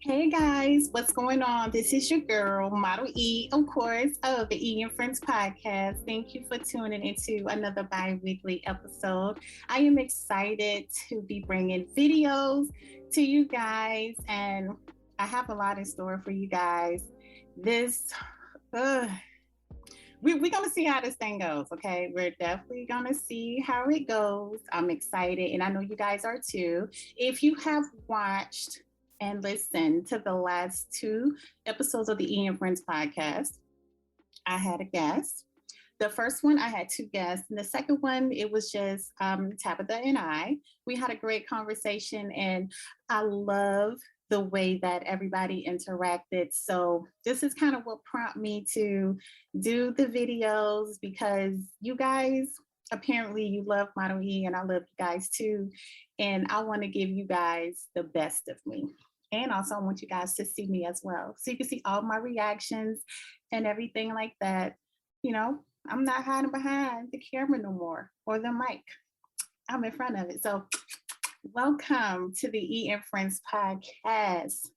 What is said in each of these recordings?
Hey guys, what's going on? This is your girl, Model E, of course, of the E and Friends podcast. Thank you for tuning into another bi weekly episode. I am excited to be bringing videos to you guys, and I have a lot in store for you guys. This, uh, we're going to see how this thing goes, okay? We're definitely going to see how it goes. I'm excited, and I know you guys are too. If you have watched and listened to the last two episodes of the E and Friends podcast, I had a guest. The first one, I had two guests. And the second one, it was just Tabitha and I. We had a great conversation, and I love the way that everybody interacted. So, this is kind of what prompted me to do the videos because you guys apparently you love Model E, and I love you guys too. And I want to give you guys the best of me. And also, I want you guys to see me as well. So, you can see all my reactions and everything like that. You know, I'm not hiding behind the camera no more or the mic. I'm in front of it. So, welcome to the E and Friends podcast.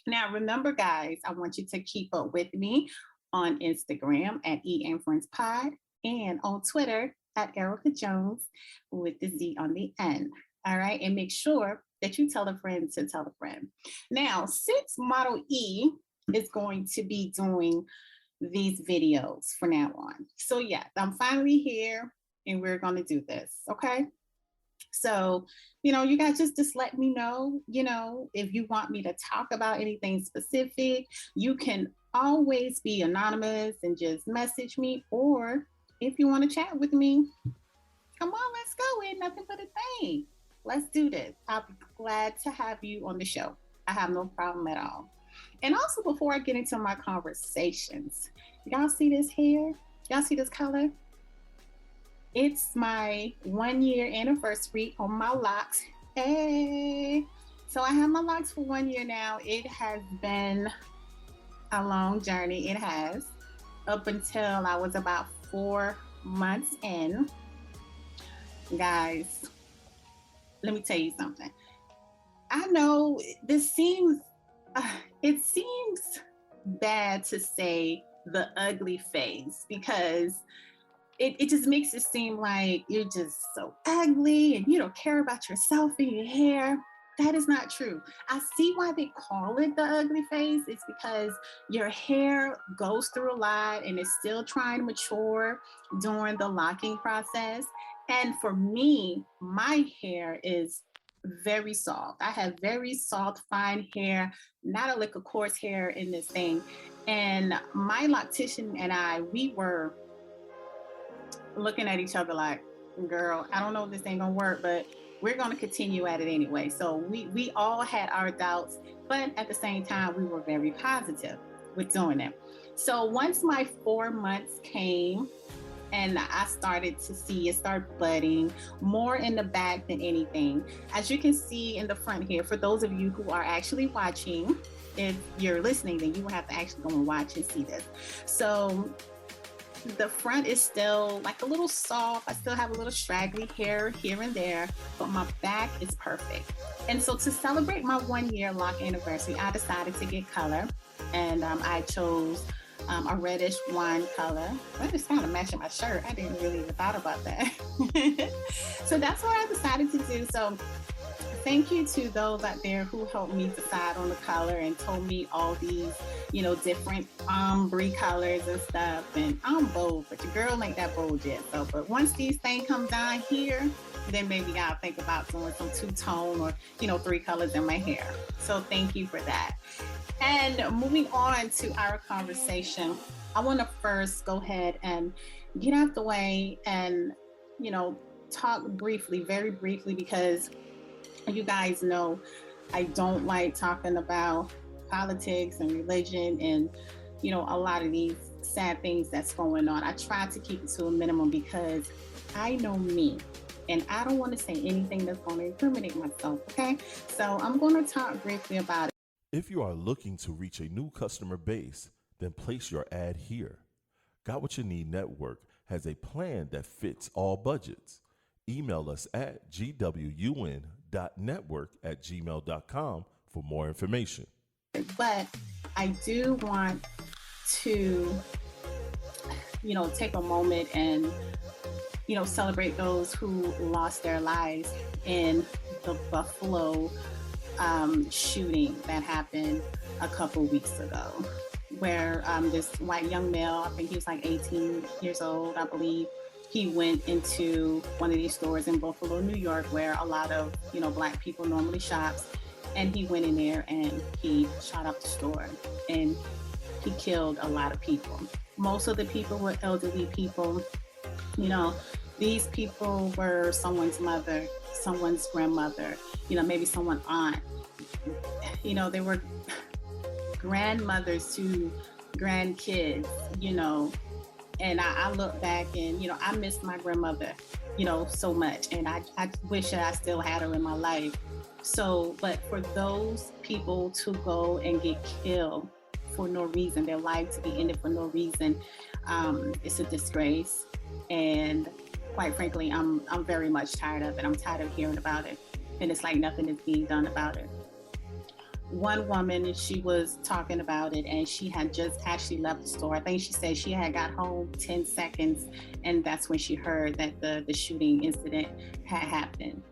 Now, remember, guys, I want you to keep up with me on Instagram at E and Friends Pod and on Twitter at Erica Jones with the Z on the end. All right. And make sure that you tell a friend to tell a friend. Now, since Model E is going to be doing these videos from now on. So yeah, I'm finally here and we're going to do this. Okay. So, you guys just let me know, if you want me to talk about anything specific, you can always be anonymous and just message me. Or if you want to chat with me, come on, let's go. Ain't nothing but a thing. Let's do this. I'll be glad to have you on the show. I have no problem at all. And also, before I get into my conversations, y'all see this hair? Y'all see this color? It's my 1 year anniversary on my locks. Hey. So I have my locks for 1 year now. It has been a long journey. It has. Up until I was about 4 months in. Guys, let me tell you something. I know this seems, it seems bad to say the ugly phase because it just makes it seem like you're just so ugly and you don't care about yourself and your hair. That is not true. I see why they call it the ugly phase. It's because your hair goes through a lot and is still trying to mature during the locking process. And for me, my hair is very soft. I have very soft, fine hair, not a lick of coarse hair in this thing. And my loctician and I, we were looking at each other like, girl, I don't know if this ain't gonna work, but we're gonna continue at it anyway. So we all had our doubts, but at the same time, we were very positive with doing it. So once my 4 months came and I started to see it start budding more in the back than anything. As you can see in the front here, for those of you who are actually watching, if you're listening, then you will have to actually go and watch and see this. So the front is still like a little soft. I still have a little straggly hair here and there, but my back is perfect. And so to celebrate my 1 year lock anniversary, I decided to get color, and I chose a reddish wine color. That is kind of matching my shirt. I didn't really even thought about that. So that's what I decided to do. So thank you to those out there who helped me decide on the color and told me all these, different ombre colors and stuff. And I'm bold, but your girl ain't that bold yet. So, but once these things come down here, then maybe I'll think about doing some two-tone or, three colors in my hair. So thank you for that. And moving on to our conversation, I want to first go ahead and get out the way and, talk briefly, very briefly, because you guys know I don't like talking about politics and religion and, a lot of these sad things that's going on. I try to keep it to a minimum because I know me and I don't want to say anything that's going to incriminate myself. Okay. So I'm going to talk briefly about it. If you are looking to reach a new customer base, then place your ad here. Got What You Need Network has a plan that fits all budgets. Email us at gwun.network@gmail.com for more information. But I do want to, take a moment and, celebrate those who lost their lives in the Buffalo shooting that happened a couple weeks ago, where this white young male, I think he was like 18 years old, I believe, he went into one of these stores in Buffalo, New York, where a lot of black people normally shops, and he went in there and he shot up the store and he killed a lot of people. Most of the people were elderly people. You know, these people were someone's mother, someone's grandmother, maybe someone's aunt. They were grandmothers to grandkids, and I look back and, I miss my grandmother, so much. And I wish that I still had her in my life. So, but for those people to go and get killed for no reason, their life to be ended for no reason, it's a disgrace. And quite frankly, I'm very much tired of it. I'm tired of hearing about it. And it's like nothing is being done about it. One woman, she was talking about it, and she had just actually left the store. I think she said she had got home 10 seconds, and that's when she heard that the shooting incident had happened.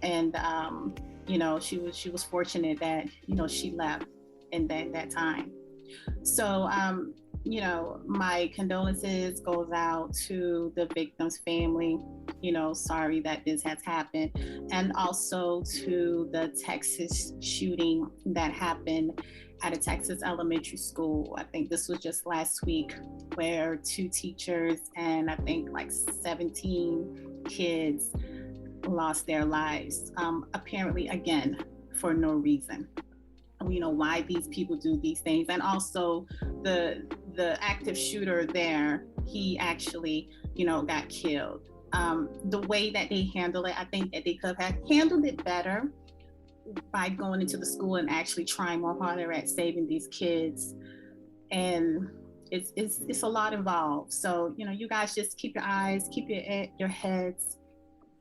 And she was fortunate that she left in that time. So my condolences goes out to the victim's family. Sorry that this has happened, and also to the Texas shooting that happened at a Texas elementary school. I think this was just last week, where 2 teachers and I think like 17 kids lost their lives, apparently again for no reason. Why these people do these things. And also the active shooter there, he actually got killed. The way that they handle it, I think that they could have handled it better by going into the school and actually trying more harder at saving these kids. And it's a lot involved. So you guys just keep your eyes, keep your heads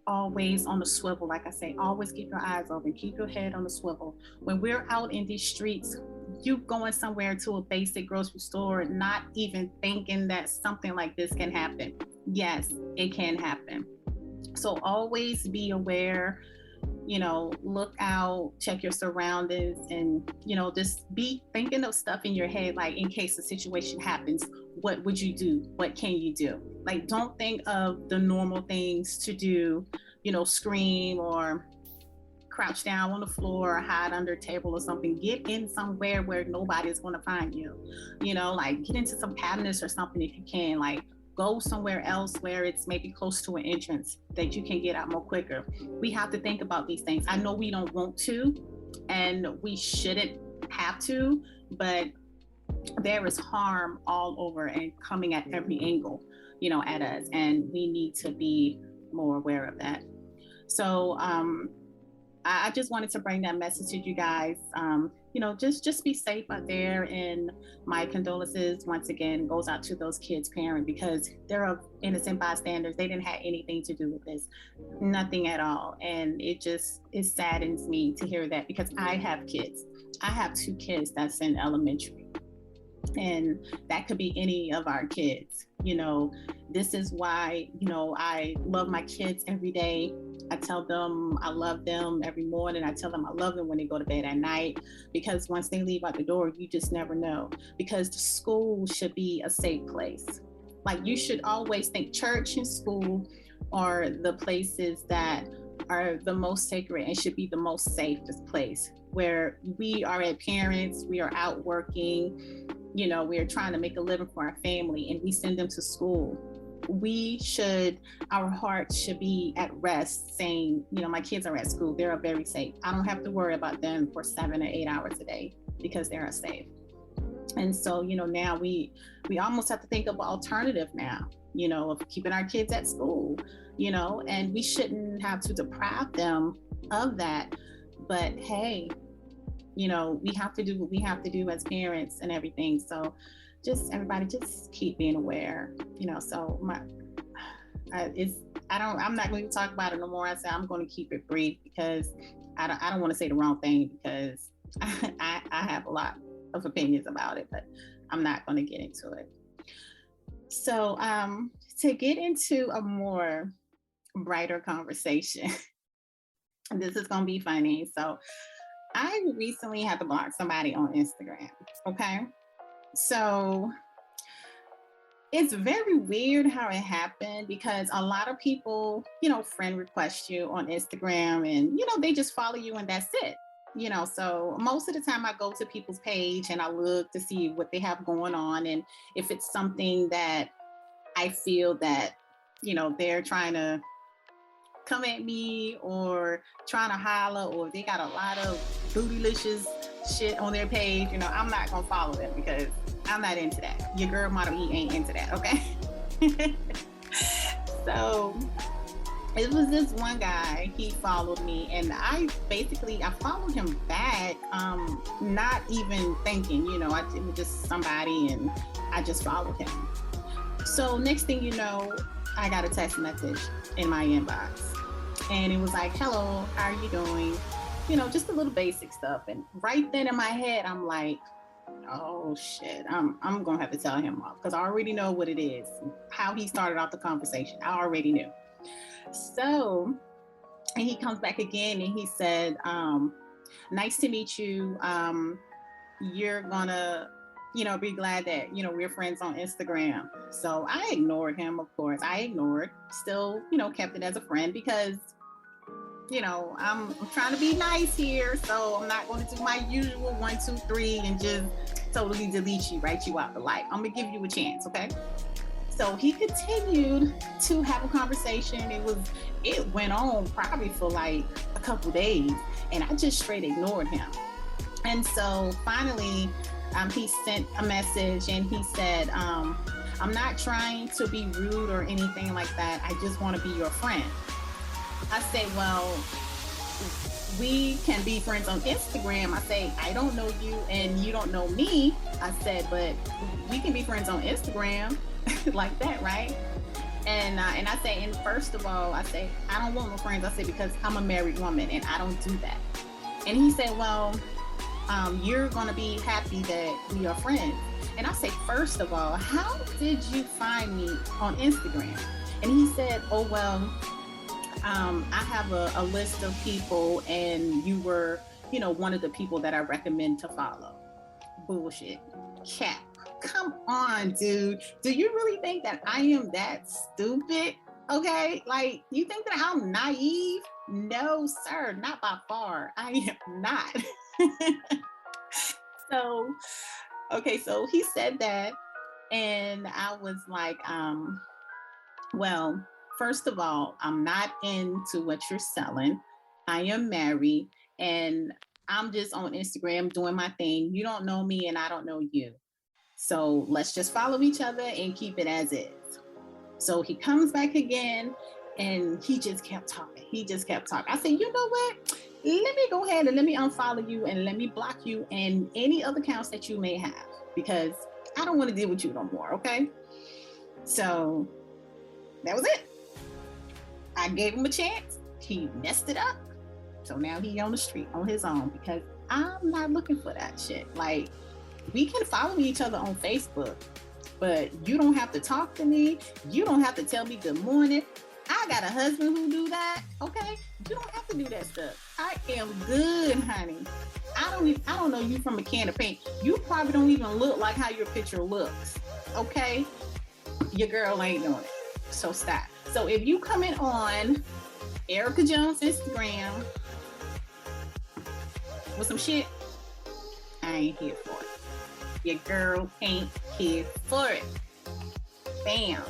always on the swivel. Like I say, always keep your eyes open, keep your head on the swivel. When we're out in these streets, you going somewhere to a basic grocery store, not even thinking that something like this can happen. Yes, it can happen. So always be aware, look out, check your surroundings, and just be thinking of stuff in your head, like in case a situation happens, what would you do? What can you do? Like, don't think of the normal things to do, scream or crouch down on the floor or hide under a table or something. Get in somewhere where nobody's going to find you. Like get into some cabinets or something if you can. Like go somewhere else where it's maybe close to an entrance that you can get out more quicker. We have to think about these things. I know we don't want to, and we shouldn't have to, but there is harm all over and coming at every angle, at us, and we need to be more aware of that. So I just wanted to bring that message to you guys. Just be safe out there, and my condolences once again goes out to those kids' parents, because they're innocent bystanders. They didn't have anything to do with this, nothing at all, and it saddens me to hear that, because I have kids. I have 2 kids that's in elementary, and that could be any of our kids. This is why I love my kids every day. I tell them I love them every morning. I tell them I love them when they go to bed at night, because once they leave out the door, you just never know. Because the school should be a safe place. Like, you should always think church and school are the places that are the most sacred and should be the most safest place, where we are as parents, we are out working, we are trying to make a living for our family, and we send them to school. Our hearts should be at rest saying, my kids are at school, they're very safe. I don't have to worry about them for 7 or 8 hours a day because they are safe. And so, now we almost have to think of an alternative now, of keeping our kids at school, and we shouldn't have to deprive them of that. But hey, we have to do what we have to do as parents and everything. So everybody just keep being aware, so I'm not going to talk about it no more. I said I'm going to keep it brief, because I don't want to say the wrong thing, because I have a lot of opinions about it, but I'm not going to get into it. So, to get into a more brighter conversation, this is going to be funny. So, I recently had to block somebody on Instagram. Okay. So, it's very weird how it happened because a lot of people, friend request you on Instagram and, they just follow you and that's it. So most of the time I go to people's page and I look to see what they have going on. And if it's something that I feel that, they're trying to come at me or trying to holler, or if they got a lot of bootylicious shit on their page, I'm not gonna follow them because I'm not into that. Your girl Model E ain't into that, okay? So it was this one guy, he followed me and I followed him back, not even thinking, it was just somebody and I just followed him. So next thing you know, I got a text message in my inbox and it was like, hello, how are you doing? Just a little basic stuff. And right then in my head, I'm like, oh shit, I'm gonna have to tell him off because I already know what it is, how he started off the conversation. I already knew. So, and he comes back again and he said, nice to meet you. You're gonna, be glad that, we're friends on Instagram. So I ignored him, of course. Still, kept it as a friend because, I'm trying to be nice here. So I'm not going to do my usual 1, 2, 3 and just totally delete you, write you out the life. I'm gonna give you a chance, okay? So he continued to have a conversation. It went on probably for like a couple days and I just straight ignored him. And so finally, he sent a message and he said, I'm not trying to be rude or anything like that. I just want to be your friend. I say, well, we can be friends on Instagram. I say, I don't know you and you don't know me. I said, but we can be friends on Instagram like that, right? And I say, and first of all, I say, I don't want no friends. I say, because I'm a married woman and I don't do that. And he said, well, you're going to be happy that we are friends. And I say, first of all, how did you find me on Instagram? And he said, oh, well, I have a list of people and you were, one of the people that I recommend to follow. Bullshit. Cap. Come on, dude. Do you really think that I am that stupid? Okay. Like, you think that I'm naive? No, sir. Not by far. I am not. So, okay. So he said that and I was like, well, first of all, I'm not into what you're selling. I am married and I'm just on Instagram doing my thing. You don't know me and I don't know you. So let's just follow each other and keep it as is. So he comes back again and he just kept talking. I said, you know what? Let me go ahead and let me unfollow you and let me block you and any other accounts that you may have because I don't want to deal with you no more, okay? So that was it. I gave him a chance. He messed it up. So now he on the street on his own because I'm not looking for that shit. Like, we can follow each other on Facebook, but you don't have to talk to me. You don't have to tell me good morning. I got a husband who do that, okay? You don't have to do that stuff. I am good, honey. I don't know you from a can of paint. You probably don't even look like how your picture looks, okay? Your girl ain't doing it. So stop. So if you coming on Erica Jones Instagram with some shit, I ain't here for it. Your girl ain't here for it. Bam.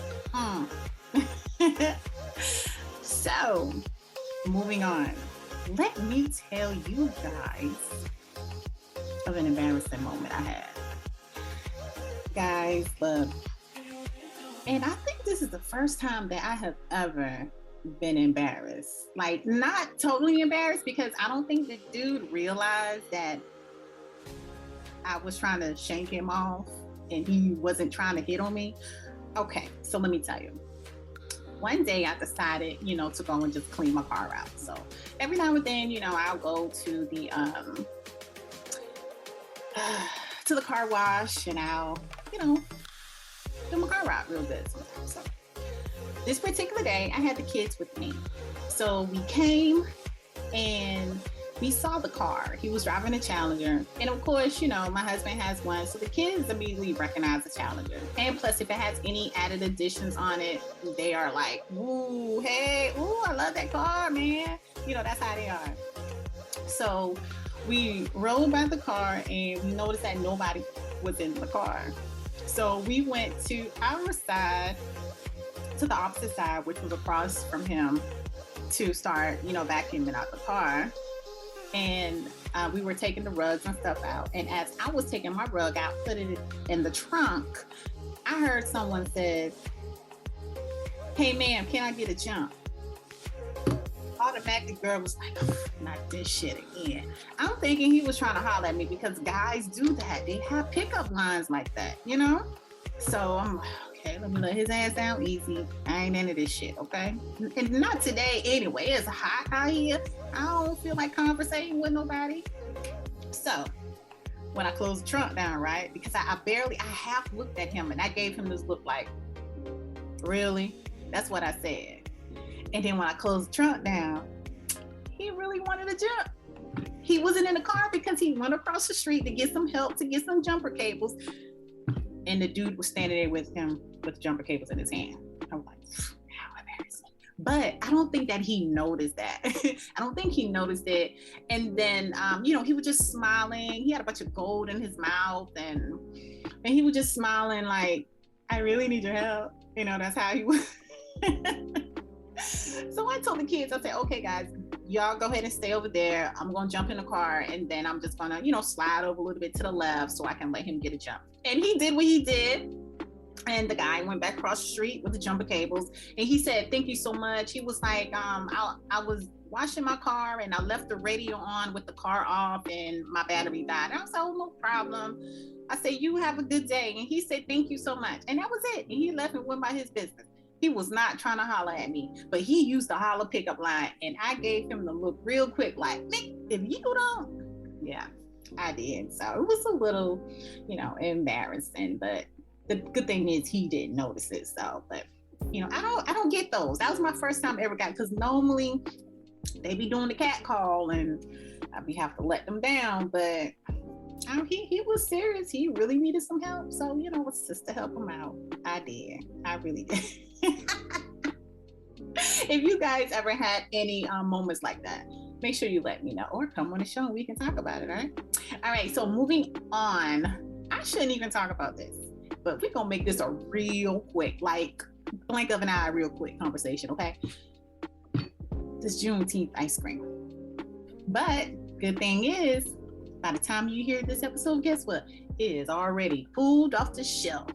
So, moving on. Let me tell you guys of an embarrassing moment I had. Guys, look. And I think this is the first time that I have ever been embarrassed. Like, not totally embarrassed because I don't think the dude realized that I was trying to shank him off and he wasn't trying to hit on me. Okay, so let me tell you. One day I decided, to go and just clean my car out. So every now and then, I'll go to the to the car wash and I'll, you know, do my car out real good sometimes. So this particular day, I had the kids with me. So we came and we saw the car. He was driving a Challenger. And of course, you know, my husband has one. So the kids immediately recognize the Challenger. And plus, if it has any added additions on it, they are like, ooh, hey, ooh, I love that car, man. You know, that's how they are. So we rolled by the car and we noticed that nobody was in the car. So we went to our side, to the opposite side, which was across from him, to start, you know, vacuuming out the car. And we were taking the rugs and stuff out. And as I was taking my rug out, putting it in the trunk, I heard someone said, "Hey, ma'am, can I get a jump?" Automatically, girl was like, not this shit again. I'm thinking he was trying to holler at me because guys do that. They have pickup lines like that, you know? So I'm like, okay, let me let his ass down easy. I ain't into this shit, okay? And not today anyway. It's hot out here. I don't feel like conversating with nobody. So when I closed the trunk down, right? Because I half looked at him and I gave him this look like, really? That's what I said. And then when I closed the trunk down, he really wanted to jump. He wasn't in the car because he went across the street to get some help, to get some jumper cables. And the dude was standing there with him with jumper cables in his hand. I was like, how embarrassing. But I don't think that he noticed that. I don't think he noticed it. And then, you know, he was just smiling. He had a bunch of gold in his mouth. And he was just smiling like, I really need your help. You know, that's how he was. So I told the kids, I said, okay, guys, y'all go ahead and stay over there. I'm going to jump in the car and then I'm just going to, you know, slide over a little bit to the left so I can let him get a jump. And he did what he did. And the guy went back across the street with the jumper cables. And he said, thank you so much. He was like, I was washing my car and I left the radio on with the car off and my battery died. And I was like, oh, no problem. I said, you have a good day. And he said, thank you so much. And that was it. And he left and went by his business. He was not trying to holler at me, but he used the holler pickup line. And I gave him the look real quick, like, if you don't, yeah, I did. So it was a little, you know, embarrassing, but the good thing is he didn't notice it. So, but you know, I don't get those. That was my first time I ever got, because normally they be doing the cat call and I be have to let them down, but he was serious. He really needed some help. So, you know, it's just to help him out. I did. I really did. If you guys ever had any moments like that, make sure you let me know or come on the show and we can talk about it. All right. So moving on, I shouldn't even talk about this, but we're going to make this a real quick, like blink of an eye, real quick conversation. Okay. This Juneteenth ice cream. But good thing is, by the time you hear this episode, guess what? It is already pulled off the shelf.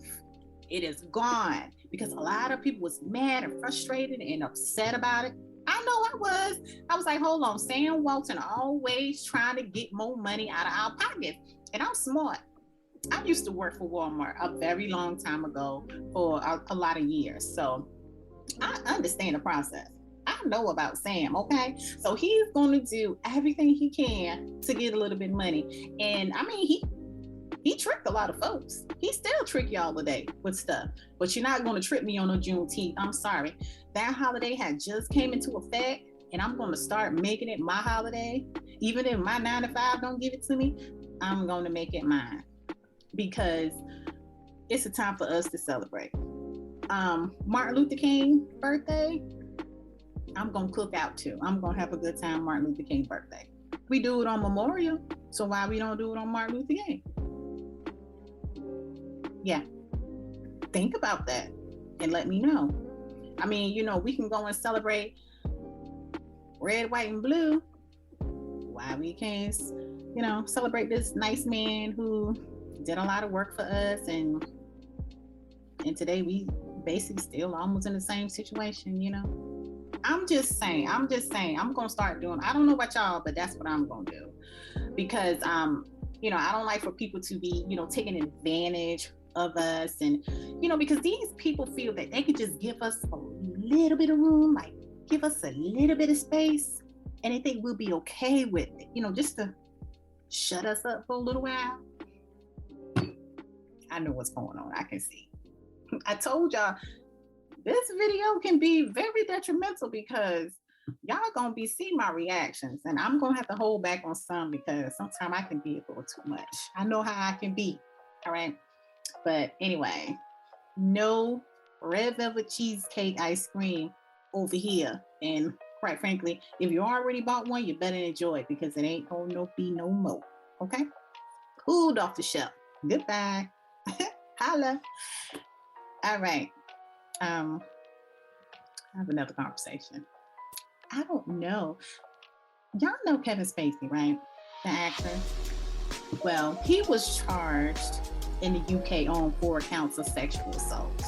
It is gone because a lot of people was mad and frustrated and upset about it. I know I was like, hold on, Sam Walton always trying to get more money out of our pockets. And I'm smart. I used to work for Walmart a very long time ago for a lot of years. So I understand the process. I know about Sam, okay? So he's going to do everything he can to get a little bit of money. And I mean, he tricked a lot of folks. He still trick y'all today with stuff. But you're not going to trick me on a Juneteenth. I'm sorry. That holiday had just came into effect, and I'm going to start making it my holiday. Even if my 9 to 5 don't give it to me, I'm going to make it mine. Because it's a time for us to celebrate. Martin Luther King birthday, I'm going to cook out too. I'm going to have a good time Martin Luther King birthday. We do it on Memorial, so why we don't do it on Martin Luther King? Yeah. Think about that and let me know. I mean, you know, we can go and celebrate red, white, and blue. Why we can't, you know, celebrate this nice man who did a lot of work for us, and today we basically still almost in the same situation, you know. I'm just saying, I'm going to start doing, I don't know about y'all, but that's what I'm going to do. Because, you know, I don't like for people to be, you know, taking advantage of us. And, you know, because these people feel that they could just give us a little bit of room, like give us a little bit of space, and they think we'll be okay with it, you know, just to shut us up for a little while. I know what's going on. I can see. I told y'all this video can be very detrimental because y'all gonna be seeing my reactions, and I'm gonna have to hold back on some because sometimes I can be a little too much. I know how I can be. All right. But anyway, no red velvet cheesecake ice cream over here. And quite frankly, if you already bought one, you better enjoy it because it ain't gonna be no more. Okay? Pulled off the shelf. Goodbye. Holla. All right. I have another conversation. I don't know. Y'all know Kevin Spacey, right? The actor. Well, he was charged in the UK on 4 counts of sexual assault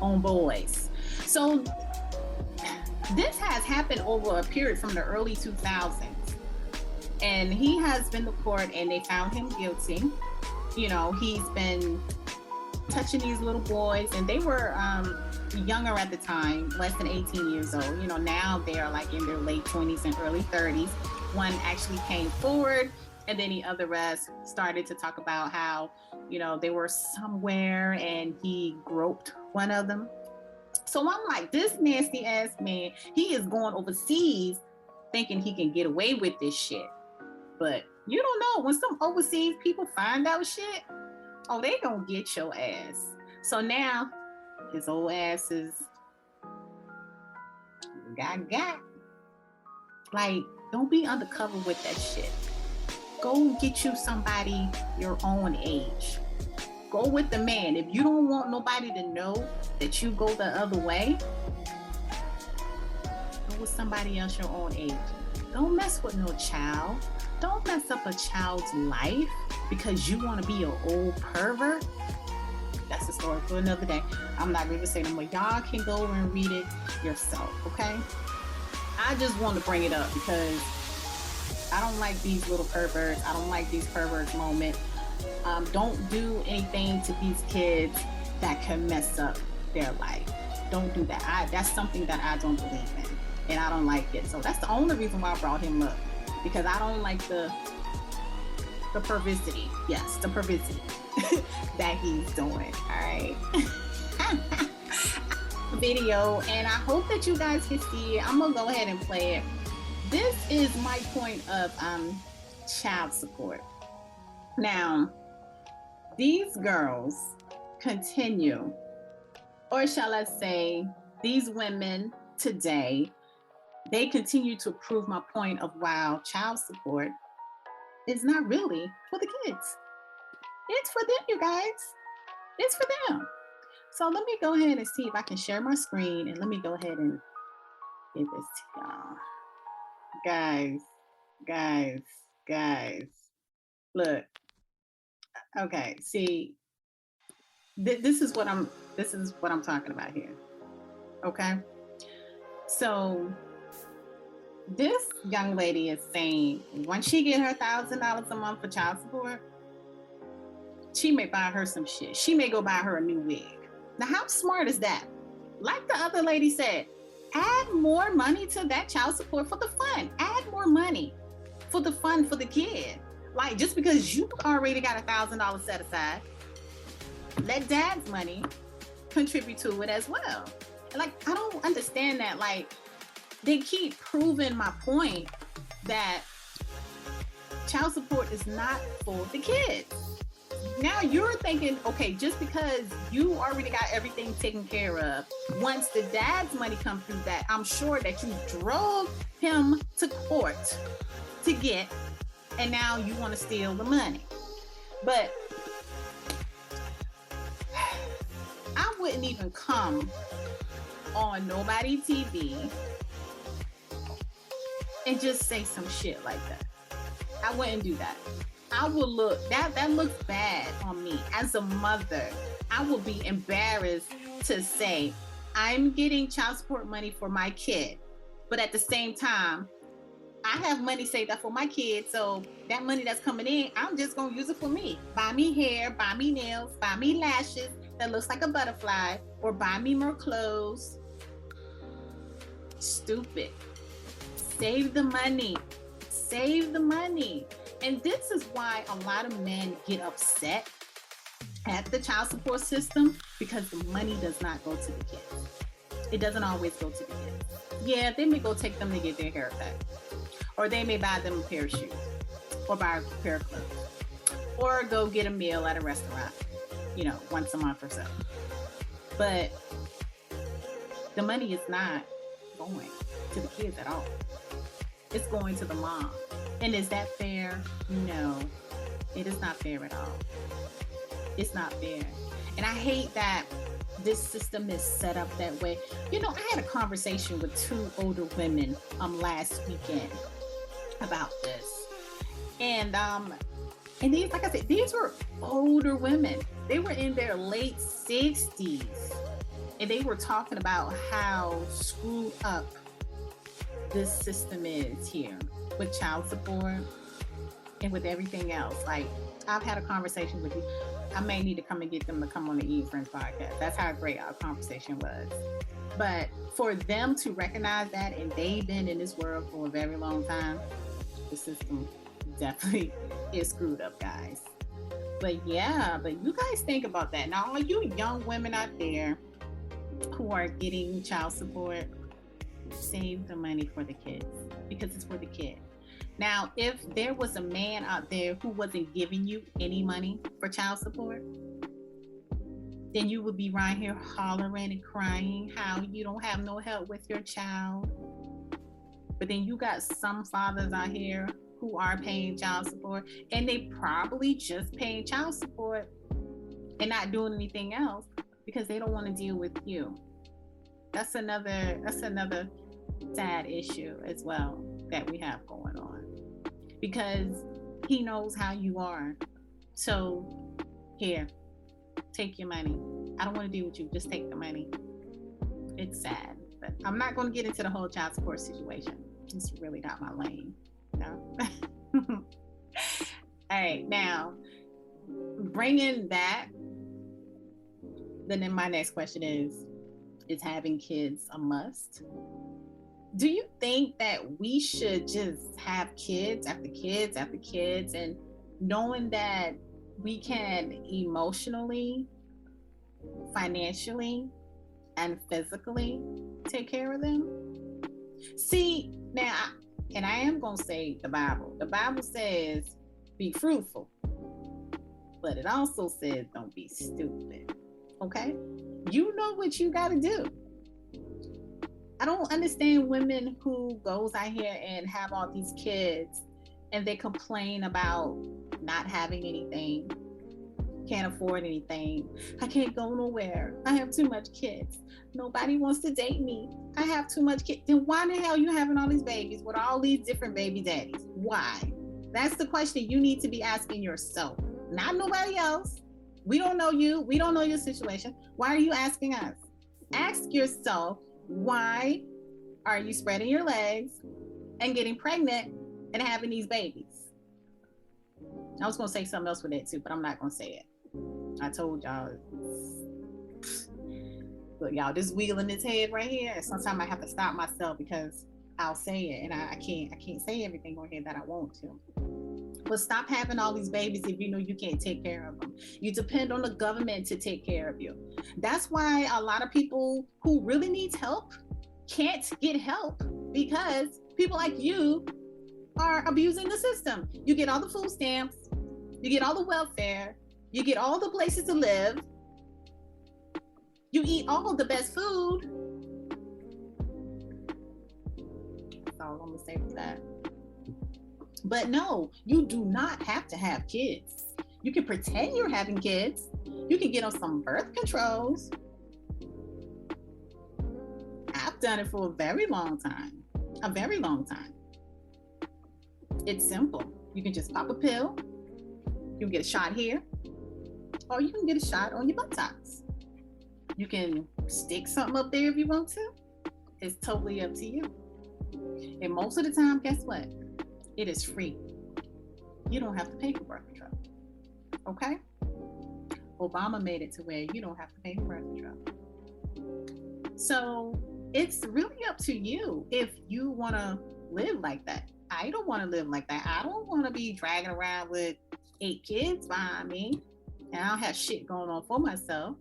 on boys. So this has happened over a period from the early 2000s. And he has been to court and they found him guilty. You know, he's been touching these little boys, and they were younger at the time, less than 18 years old. You know, now they are like in their late 20s and early 30s. One actually came forward, and then the other rest started to talk about how, you know, they were somewhere and he groped one of them. So I'm like, this nasty ass man, he is going overseas thinking he can get away with this shit. But you don't know, when some overseas people find out shit, oh, they gonna get your ass. So now his old ass is got. Like, don't be undercover with that shit. Go get you somebody your own age. Go with the man. If you don't want nobody to know that you go the other way, go with somebody else your own age. Don't mess with no child. Don't mess up a child's life because you want to be an old pervert. That's a story for another day. I'm not going to say no more. Y'all can go and read it yourself, okay? I just want to bring it up because I don't like these little perverts. I don't like these perverts moments. Don't do anything to these kids that can mess up their life. Don't do that. That's something that I don't believe in, and I don't like it. So that's the only reason why I brought him up, because I don't like the perversity. Yes, the perversity that he's doing. All right. Video, and I hope that you guys can see it. I'm gonna go ahead and play it. This is my point of child support. Now, these girls continue, or shall I say, these women today, they continue to prove my point of wow, child support is not really for the kids. It's for them, you guys. It's for them. So let me go ahead and see if I can share my screen, and let me go ahead and give this to y'all. Guys, look. Okay, see, this is what I'm talking about here. Okay, so this young lady is saying once she get her $1,000 a month for child support, she may buy her some shit. She may go buy her a new wig. Now, how smart is that? Like the other lady said, add more money to that child support for the fun. Add more money for the fun for the kid. Like, just because you already got $1,000 set aside, let dad's money contribute to it as well. And like, I don't understand that. Like, they keep proving my point that child support is not for the kids. Now you're thinking, okay, just because you already got everything taken care of, once the dad's money comes through, that I'm sure that you drove him to court to get, and now you want to steal the money. But I wouldn't even come on nobody TV and just say some shit like that. I wouldn't do that. I will look, that looks bad on me. As a mother, I will be embarrassed to say, I'm getting child support money for my kid, but at the same time, I have money saved up for my kid, so that money that's coming in, I'm just gonna use it for me. Buy me hair, buy me nails, buy me lashes that looks like a butterfly, or buy me more clothes. Stupid. Save the money. Save the money. And this is why a lot of men get upset at the child support system because the money does not go to the kids. It doesn't always go to the kids. Yeah, they may go take them to get their haircut, or they may buy them a pair of shoes, or buy a pair of clothes, or go get a meal at a restaurant, once a month or so. But the money is not going to the kids at all. It's going to the mom. And is that fair? No, it is not fair at all. It's not fair. And I hate that this system is set up that way. I had a conversation with two older women last weekend about this. And these, like I said, these were older women. They were in their late 60s. And they were talking about how screwed up this system is here with child support and with everything else. Like, I've had a conversation with you. I may need to come and get them to come on the Eating Friends podcast. That's how great our conversation was. But for them to recognize that, and they've been in this world for a very long time, the system definitely is screwed up, guys. But yeah, but you guys think about that. Now, all you young women out there who are getting child support, save the money for the kids, because it's for the kid. Now, if there was a man out there who wasn't giving you any money for child support, then you would be right here hollering and crying how you don't have no help with your child. But then you got some fathers out here who are paying child support, and they probably just paying child support and not doing anything else because they don't want to deal with you. That's another sad issue as well that we have going on, because he knows how you are. So here, take your money. I don't want to deal with you. Just take the money. It's sad, but I'm not going to get into the whole child support situation. It's really not my lane. No. All right, now bringing that, then my next question is having kids a must? Do you think that we should just have kids after kids after kids, and knowing that we can emotionally, financially, and physically take care of them? See, now, and I am going to say the Bible. The Bible says, be fruitful, but it also says, don't be stupid. Okay? You know what you got to do. I don't understand women who goes out here and have all these kids and they complain about not having anything, can't afford anything. I can't go nowhere. I have too much kids. Nobody wants to date me. I have too much kids. Then why the hell are you having all these babies with all these different baby daddies? Why? That's the question you need to be asking yourself, not nobody else. We don't know you. We don't know your situation. Why are you asking us? Ask yourself, why are you spreading your legs and getting pregnant and having these babies? I was going to say something else with it too, but I'm not going to say it. I told y'all. Look, y'all, this wheel in his head right here, sometimes I have to stop myself because I'll say it, and I can't say everything on here that I want to. But stop having all these babies if you know you can't take care of them. You depend on the government to take care of you. That's why a lot of people who really need help can't get help, because people like you are abusing the system. You get all the food stamps, you get all the welfare, you get all the places to live, you eat all the best food. That's all I'm gonna say for that. But no, you do not have to have kids. You can pretend you're having kids. You can get on some birth controls. I've done it for a very long time. It's simple. You can just pop a pill. You can get a shot here, or you can get a shot on your buttocks. You can stick something up there if you want to. It's totally up to you. And most of the time, guess what? It is free. You don't have to pay for birth control. Okay? Obama made it to where you don't have to pay for birth control. So it's really up to you if you want to live like that. I don't want to live like that. I don't want to be dragging around with 8 kids behind me. and I don't have shit going on for myself,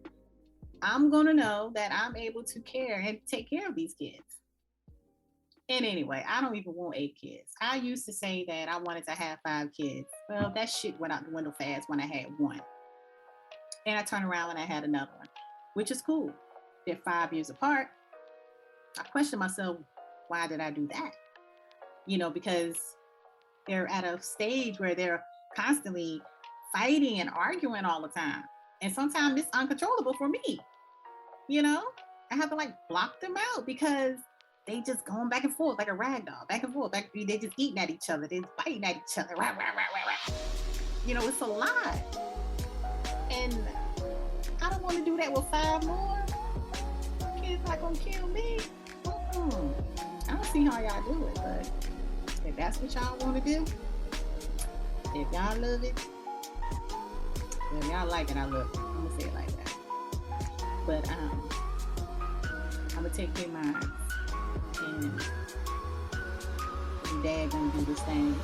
I'm gonna know that I'm able to care and take care of these kids. And anyway, I don't even want 8 kids. I used to say that I wanted to have 5 kids. Well, that shit went out the window fast when I had one. And I turned around and I had another one, which is cool. They're 5 years apart. I question myself, why did I do that? Because they're at a stage where they're constantly fighting and arguing all the time. And sometimes it's uncontrollable for me. You know, I have to like block them out because they just going back and forth like a rag doll, back and forth. They just eating at each other. They fighting at each other. Rah, rah, rah, rah, rah. It's a lot. And I don't want to do that with 5 more. Kids not gonna kill me. I don't see how y'all do it, but if that's what y'all want to do, if y'all love it, if y'all like it, I love it. I'm gonna say it like that. But I'm gonna take care of mine, and Dad gonna do this thing.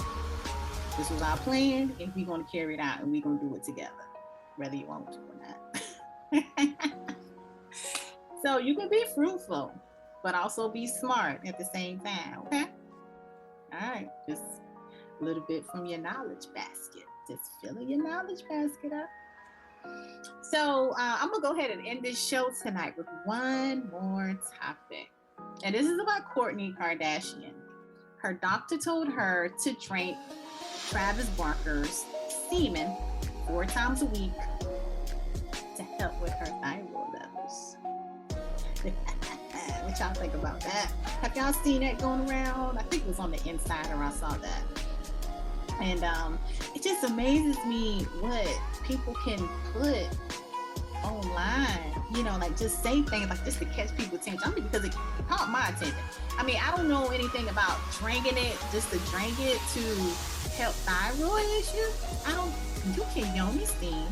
This was our plan, and we gonna carry it out, and we gonna do it together, whether you want to or not. So you can be fruitful, but also be smart at the same time. Okay. All right. Just a little bit from your knowledge basket. Just filling your knowledge basket up. So I'm gonna go ahead and end this show tonight with one more topic, and this is about Kourtney Kardashian. Her doctor told her to drink Travis Barker's semen 4 times a week to help with her thyroid levels. What y'all think about that? Have y'all seen that going around? I think it was on the Insider I saw that. And it just amazes me what people can put online, like just say things like just to catch people's attention. I mean, because it caught my attention. I mean, I don't know anything about drinking it just to drink it to help thyroid issues. You can yoni steam,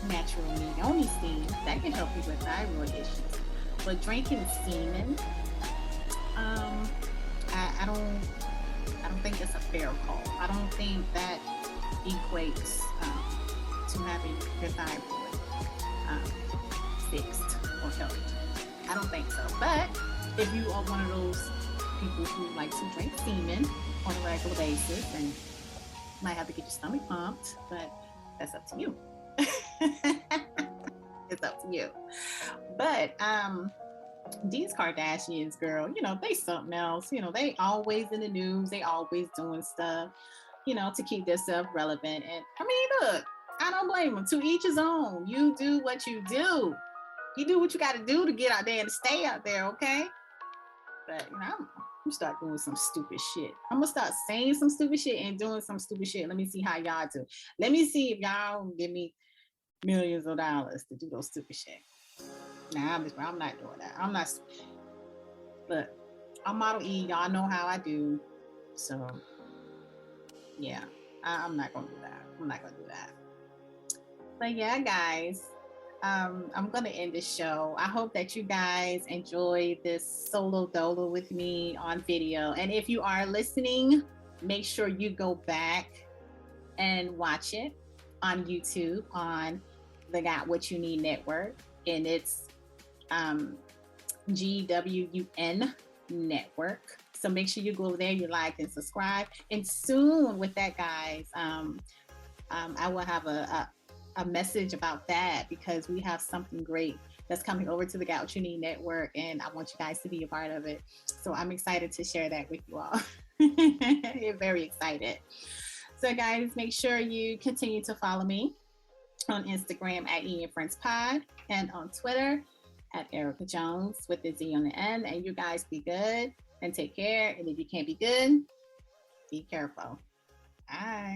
natural yoni steam, that can help you with thyroid issues. But drinking semen, I don't think it's a fair call. I don't think that equates to having your thyroid fixed or healthy. I don't think so. But if you are one of those people who like to drink semen on a regular basis, then you might have to get your stomach pumped, but that's up to you. It's up to you. But these Kardashians, girl, they something else. They always in the news. They always doing stuff, to keep themselves relevant. And I mean, look, I don't blame them. To each his own. You do what you do. You do what you got to do to get out there and stay out there, okay? But I'm gonna start doing some stupid shit. I'm gonna start saying some stupid shit and doing some stupid shit. Let me see how y'all do. Let me see if y'all give me millions of dollars to do those stupid shit. Nah, I'm not doing that. I'm not. Look, I'm Model E. Y'all know how I do. So, yeah, I'm not gonna do that. I'm not gonna do that. But yeah, guys, I'm gonna end the show. I hope that you guys enjoy this solo dolo with me on video. And if you are listening, make sure you go back and watch it on YouTube on the Got What You Need Network, and it's GWUN Network. So make sure you go over there, you like and subscribe. And soon with that, guys, I will have a message about that because we have something great that's coming over to the Got What You Need Network, and I want you guys to be a part of it. So I'm excited to share that with you all. You're very excited. So guys, make sure you continue to follow me on Instagram at Ian Friends Pod and on Twitter at Erica Jones with the Z on the end. And you guys be good and take care. And if you can't be good, be careful. Bye.